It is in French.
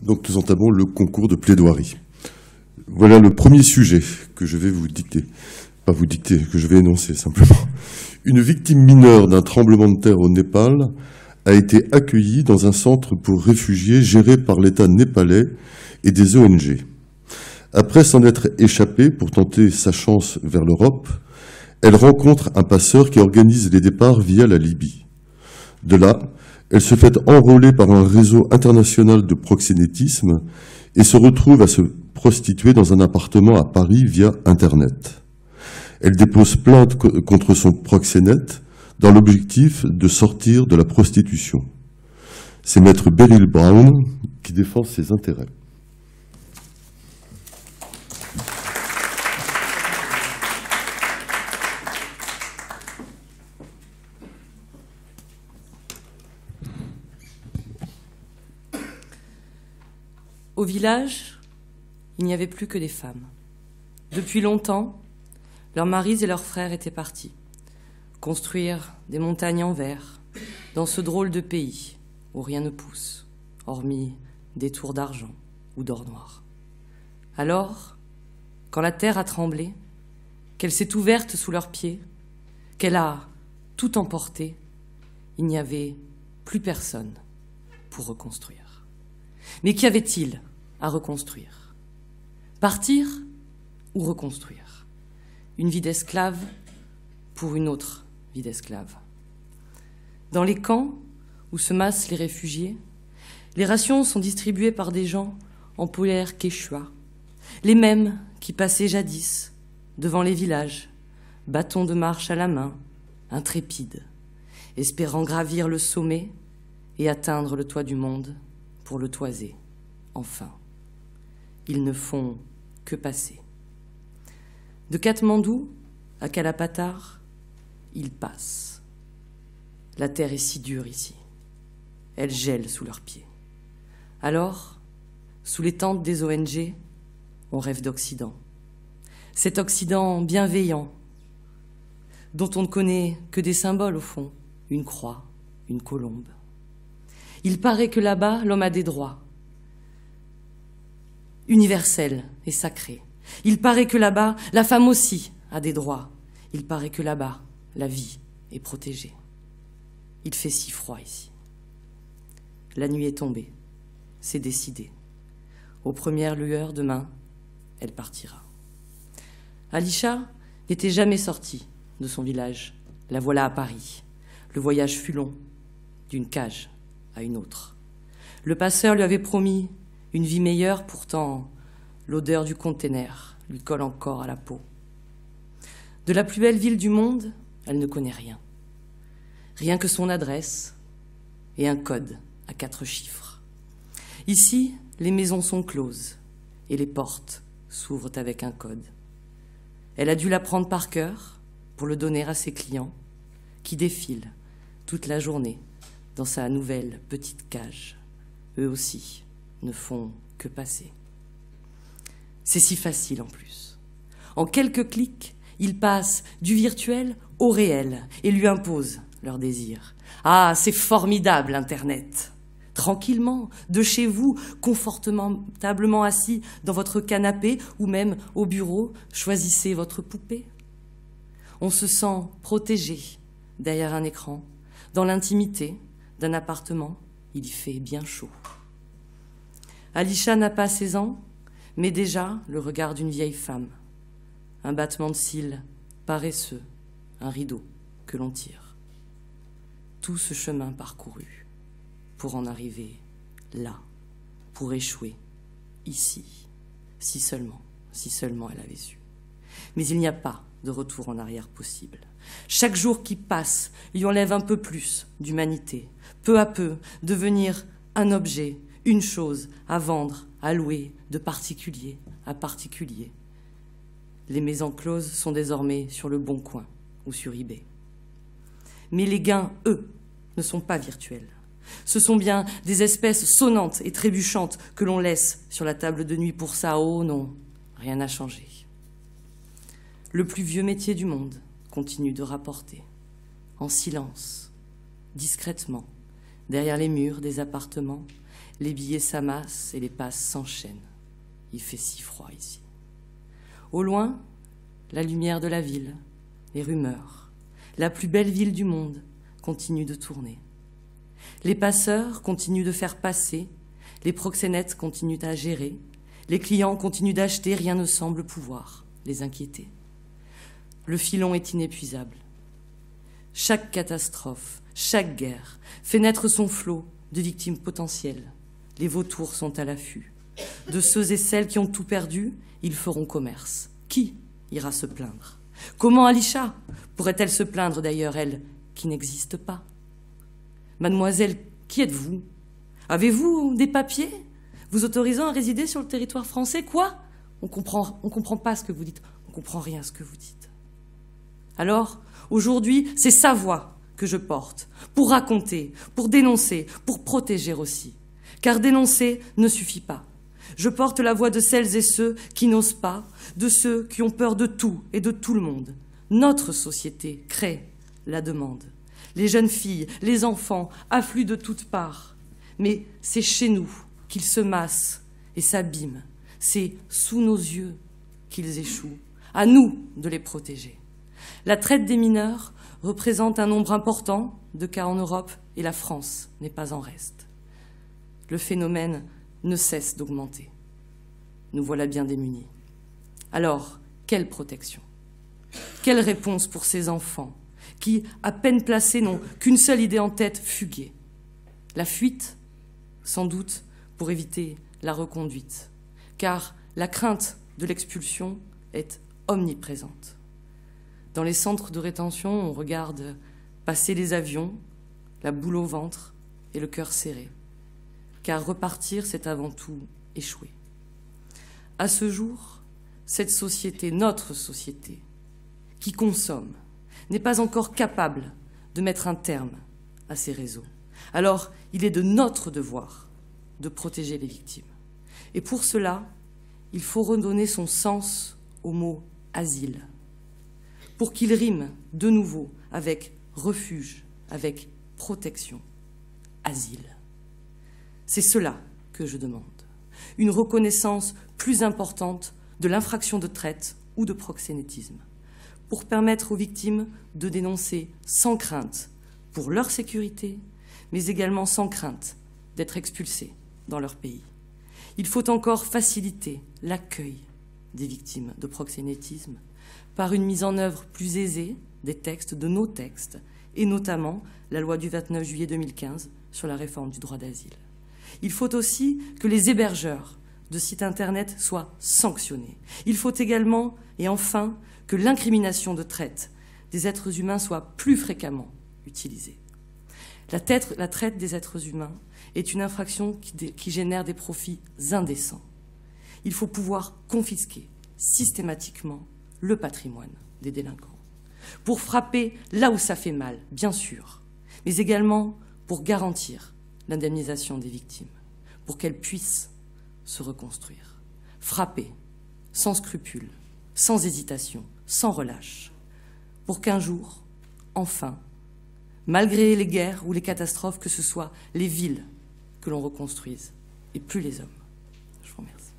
Donc nous entamons le concours de plaidoirie. Voilà le premier sujet que je vais vous dicter. Pas vous dicter, que je vais énoncer simplement. Une victime mineure d'un tremblement de terre au Népal a été accueillie dans un centre pour réfugiés géré par l'État népalais et des ONG. Après s'en être échappée pour tenter sa chance vers l'Europe, elle rencontre un passeur qui organise les départs via la Libye. De là, elle se fait enrôler par un réseau international de proxénétisme et se retrouve à se prostituer dans un appartement à Paris via Internet. Elle dépose plainte contre son proxénète dans l'objectif de sortir de la prostitution. C'est maître Beryl Brown qui défend ses intérêts. Au village, il n'y avait plus que des femmes. Depuis longtemps, leurs maris et leurs frères étaient partis construire des montagnes en verre dans ce drôle de pays où rien ne pousse, hormis des tours d'argent ou d'or noir. Alors, quand la terre a tremblé, qu'elle s'est ouverte sous leurs pieds, qu'elle a tout emporté, il n'y avait plus personne pour reconstruire. Mais qu'y avait-il à reconstruire? Partir ou reconstruire? Une vie d'esclave pour une autre vie d'esclave. Dans les camps où se massent les réfugiés, les rations sont distribuées par des gens en polaire quechua, les mêmes qui passaient jadis devant les villages, bâtons de marche à la main, intrépides, espérant gravir le sommet et atteindre le toit du monde pour le toiser, enfin. Ils ne font que passer. De Katmandou à Kalapatar, ils passent. La terre est si dure ici. Elle gèle sous leurs pieds. Alors, sous les tentes des ONG, on rêve d'Occident. Cet Occident bienveillant, dont on ne connaît que des symboles au fond, une croix, une colombe. Il paraît que là-bas, l'homme a des droits, universel et sacré. Il paraît que là-bas, la femme aussi a des droits. Il paraît que là-bas, la vie est protégée. Il fait si froid ici. La nuit est tombée. C'est décidé. Aux premières lueurs, demain, elle partira. Alisha n'était jamais sortie de son village. La voilà à Paris. Le voyage fut long, d'une cage à une autre. Le passeur lui avait promis une vie meilleure, pourtant, l'odeur du container lui colle encore à la peau. De la plus belle ville du monde, elle ne connaît rien. Rien que son adresse et un code à 4 chiffres. Ici, les maisons sont closes et les portes s'ouvrent avec un code. Elle a dû l'apprendre par cœur pour le donner à ses clients qui défilent toute la journée dans sa nouvelle petite cage. Eux aussi ne font que passer. C'est si facile en plus. En quelques clics, ils passent du virtuel au réel et lui imposent leurs désirs. Ah, c'est formidable, Internet. Tranquillement, de chez vous, confortablement assis dans votre canapé ou même au bureau, choisissez votre poupée. On se sent protégé derrière un écran, dans l'intimité d'un appartement, il y fait bien chaud. Alisha n'a pas 16 ans, mais déjà le regard d'une vieille femme. Un battement de cils paresseux, un rideau que l'on tire. Tout ce chemin parcouru pour en arriver là, pour échouer ici, si seulement elle avait su. Mais il n'y a pas de retour en arrière possible. Chaque jour qui passe lui enlève un peu plus d'humanité, peu à peu devenir un objet, une chose à vendre, à louer, de particulier à particulier. Les maisons closes sont désormais sur le Bon Coin ou sur eBay. Mais les gains, eux, ne sont pas virtuels. Ce sont bien des espèces sonnantes et trébuchantes que l'on laisse sur la table de nuit pour ça. Oh non, rien n'a changé. Le plus vieux métier du monde continue de rapporter, en silence, discrètement, Derrière les murs des appartements, les billets s'amassent et les passes s'enchaînent. Il fait si froid ici. Au loin, la lumière de la ville, les rumeurs, la plus belle ville du monde continue de tourner. Les passeurs continuent de faire passer, les proxénètes continuent à gérer, les clients continuent d'acheter, rien ne semble pouvoir les inquiéter. Le filon est inépuisable. Chaque catastrophe, chaque guerre fait naître son flot de victimes potentielles. Les vautours sont à l'affût. De ceux et celles qui ont tout perdu, ils feront commerce. Qui ira se plaindre? Comment Alisha pourrait-elle se plaindre d'ailleurs, elle qui n'existe pas? Mademoiselle, qui êtes-vous? Avez-vous des papiers vous autorisant à résider sur le territoire français? Quoi? On comprend pas ce que vous dites. On comprend rien à ce que vous dites. Alors, aujourd'hui, c'est sa voix que je porte, pour raconter, pour dénoncer, pour protéger aussi. Car dénoncer ne suffit pas. Je porte la voix de celles et ceux qui n'osent pas, de ceux qui ont peur de tout et de tout le monde. Notre société crée la demande. Les jeunes filles, les enfants affluent de toutes parts. Mais c'est chez nous qu'ils se massent et s'abîment. C'est sous nos yeux qu'ils échouent. À nous de les protéger. La traite des mineurs représente un nombre important de cas en Europe et la France n'est pas en reste. Le phénomène ne cesse d'augmenter. Nous voilà bien démunis. Alors, quelle protection? Quelle réponse pour ces enfants qui, à peine placés, n'ont qu'une seule idée en tête, fuguer? La fuite, sans doute, pour éviter la reconduite, car la crainte de l'expulsion est omniprésente. Dans les centres de rétention, on regarde passer les avions, la boule au ventre et le cœur serré, car repartir, c'est avant tout échouer. À ce jour, cette société, notre société, qui consomme, n'est pas encore capable de mettre un terme à ces réseaux. Alors, il est de notre devoir de protéger les victimes. Et pour cela, il faut redonner son sens au mot « asile », pour qu'il rime de nouveau avec refuge, avec protection, asile. C'est cela que je demande, une reconnaissance plus importante de l'infraction de traite ou de proxénétisme, pour permettre aux victimes de dénoncer sans crainte pour leur sécurité, mais également sans crainte d'être expulsées dans leur pays. Il faut encore faciliter l'accueil des victimes de proxénétisme par une mise en œuvre plus aisée des textes, de nos textes, et notamment la loi du 29 juillet 2015 sur la réforme du droit d'asile. Il faut aussi que les hébergeurs de sites Internet soient sanctionnés. Il faut également, et enfin, que l'incrimination de traite des êtres humains soit plus fréquemment utilisée. La traite des êtres humains est une infraction qui génère des profits indécents. Il faut pouvoir confisquer systématiquement le patrimoine des délinquants, pour frapper là où ça fait mal, bien sûr, mais également pour garantir l'indemnisation des victimes, pour qu'elles puissent se reconstruire. Frapper, sans scrupule, sans hésitation, sans relâche, pour qu'un jour, enfin, malgré les guerres ou les catastrophes, que ce soit les villes que l'on reconstruise et plus les hommes. Je vous remercie.